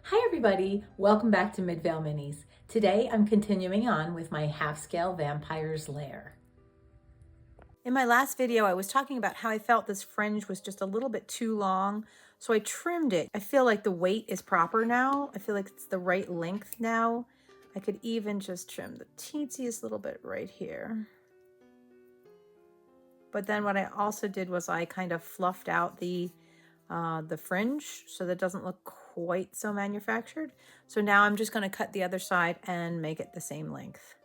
Hi everybody, welcome back to Midvale Minis. Today I'm continuing on with my half-scale Vampire's Lair. In my last video, I was talking about how I felt this fringe was just a little bit too long, so I trimmed it. I feel like the weight is proper now. I feel like it's the right length now. I could even just trim the teensiest little bit right here. But then what I also did was I kind of fluffed out the fringe so that it doesn't look quite so manufactured. So now I'm just going to cut the other side and make it the same length.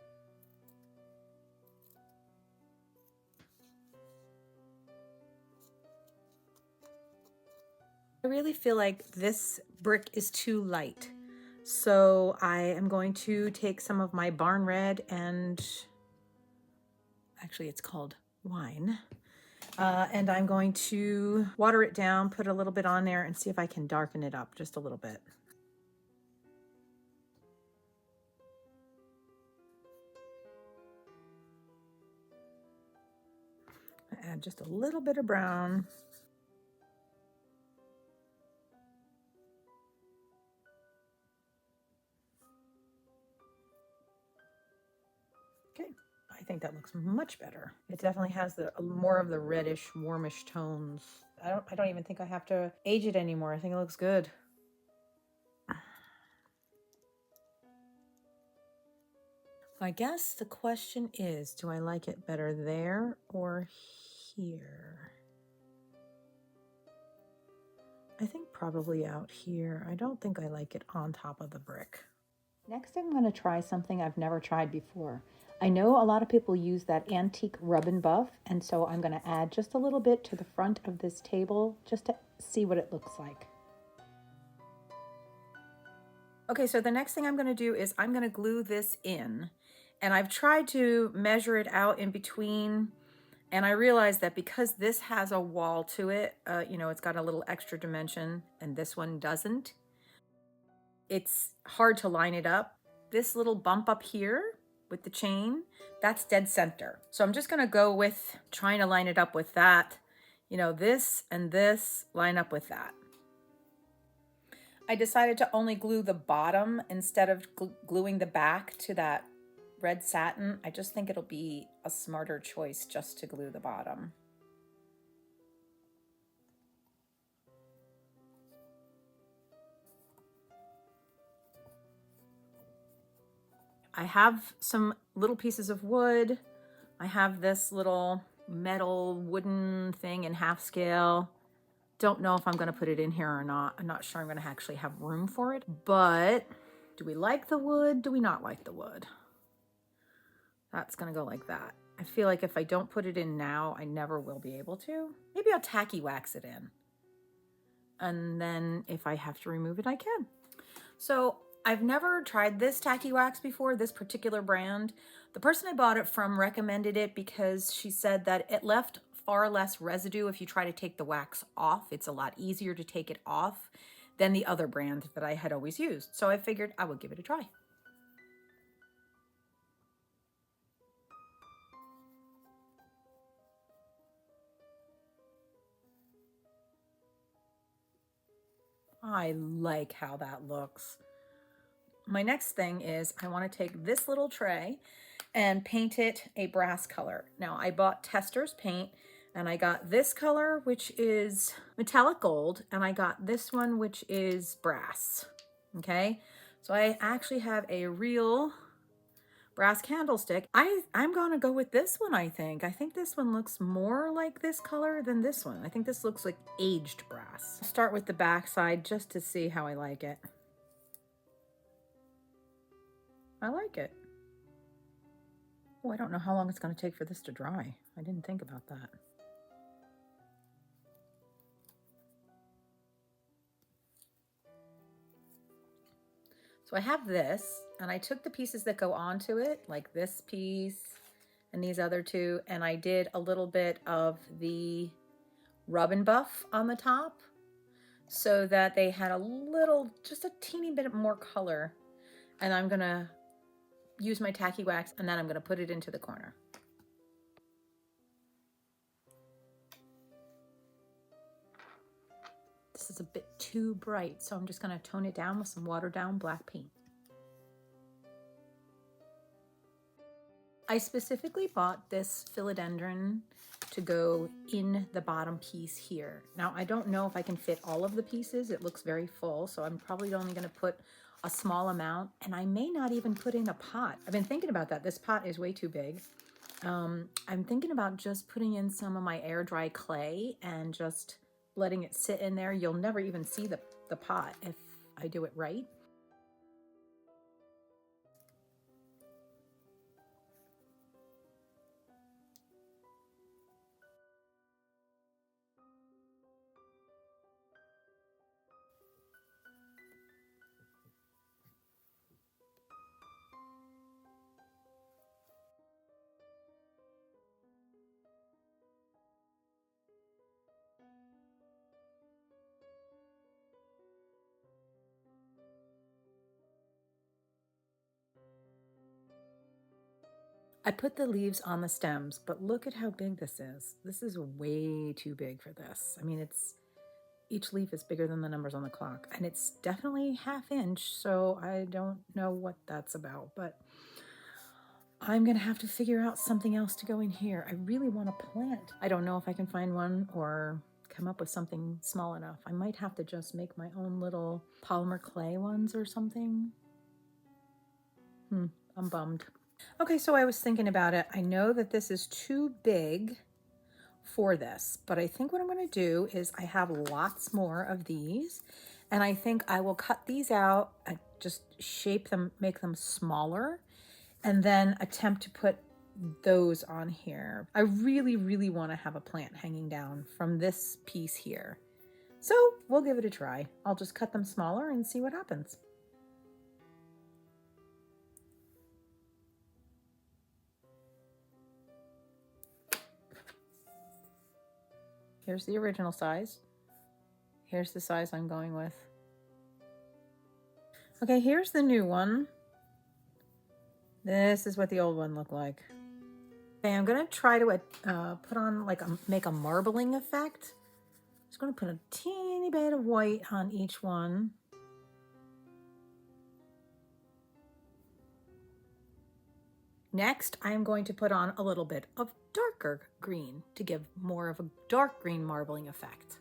I really feel like this brick is too light. So I am going to take some of my Barn Red and actually it's called Wine. And I'm going to water it down, put a little bit on there and see if I can darken it up just a little bit. Add just a little bit of brown. Okay, I think that looks much better. It definitely has the more of the reddish, warmish tones. I don't even think I have to age it anymore. I think it looks good. I guess the question is, do I like it better there or here? I think probably out here. I don't think I like it on top of the brick. Next, I'm going to try something I've never tried before. I know a lot of people use that antique rub and buff, and so I'm going to add just a little bit to the front of this table just to see what it looks like. Okay, so the next thing I'm going to do is I'm going to glue this in, and I've tried to measure it out in between, and I realized that because this has a wall to it, it's got a little extra dimension, and this one doesn't. It's hard to line it up. This little bump up here with the chain, that's dead center. So I'm just gonna go with trying to line it up with that. This and this line up with that. I decided to only glue the bottom instead of gluing the back to that red satin. I just think it'll be a smarter choice just to glue the bottom. I have some little pieces of wood. I have this little metal wooden thing in half scale. Don't know if I'm going to put it in here or not. I'm not sure I'm going to actually have room for it. But do we like the wood? Do we not like the wood? That's going to go like that. I feel like if I don't put it in now, I never will be able to. Maybe I'll tacky wax it in. And then if I have to remove it, I can. So I've never tried this tacky wax before, this particular brand. The person I bought it from recommended it because she said that it left far less residue if you try to take the wax off. It's a lot easier to take it off than the other brand that I had always used. So I figured I would give it a try. I like how that looks. My next thing is I want to take this little tray and paint it a brass color. Now I bought Tester's paint and I got this color, which is metallic gold, and I got this one, which is brass. Okay, so I actually have a real brass candlestick. I'm gonna go with this one. I think this one looks more like this color than this one. I think this looks like aged brass. I'll start with the back side just to see how I like it. I like it. Oh, I don't know how long it's going to take for this to dry. I didn't think about that. So I have this, and I took the pieces that go onto it, like this piece and these other two, and I did a little bit of the rub and buff on the top so that they had a little, just a teeny bit more color. And I'm going to use my tacky wax, and then I'm going to put it into the corner. This is a bit too bright, so I'm just going to tone it down with some watered down black paint. I specifically bought this philodendron to go in the bottom piece here. Now, I don't know if I can fit all of the pieces. It looks very full, so I'm probably only going to put a small amount, and I may not even put in a pot. I've been thinking about that. This pot is way too big. I'm thinking about just putting in some of my air dry clay and just letting it sit in there. You'll never even see the pot if I do it right. I put the leaves on the stems, but look at how big this is. This is way too big for this. I mean, each leaf is bigger than the numbers on the clock, and it's definitely 1/2 inch, so I don't know what that's about, but I'm gonna have to figure out something else to go in here. I really want a plant. I don't know if I can find one or come up with something small enough. I might have to just make my own little polymer clay ones or something. I'm bummed. Okay, so I was thinking about it. I know that this is too big for this, but I think what I'm going to do is I have lots more of these, and I think I will cut these out and just shape them, make them smaller, and then attempt to put those on here. I really, really want to have a plant hanging down from this piece here. So we'll give it a try. I'll just cut them smaller and see what happens. Here's the original size. Here's the size I'm going with. Okay, here's the new one. This is what the old one looked like. Okay, I'm gonna try to put on make a marbling effect. Just gonna put a teeny bit of white on each one. Next, I am going to put on a little bit of darker green to give more of a dark green marbling effect.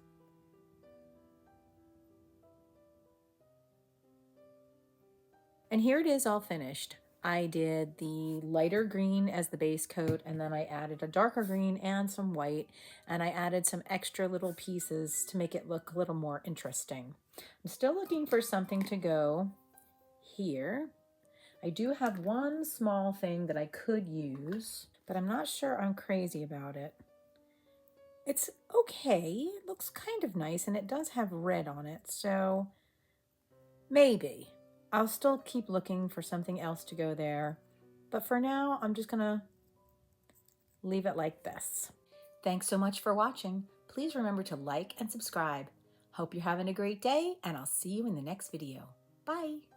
And here it is all finished. I did the lighter green as the base coat, and then I added a darker green and some white, and I added some extra little pieces to make it look a little more interesting. I'm still looking for something to go here. I do have one small thing that I could use, but I'm not sure I'm crazy about it. It's okay. It looks kind of nice, and it does have red on it, so maybe. I'll still keep looking for something else to go there, but for now, I'm just gonna leave it like this. Thanks so much for watching. Please remember to like and subscribe. Hope you're having a great day, and I'll see you in the next video. Bye.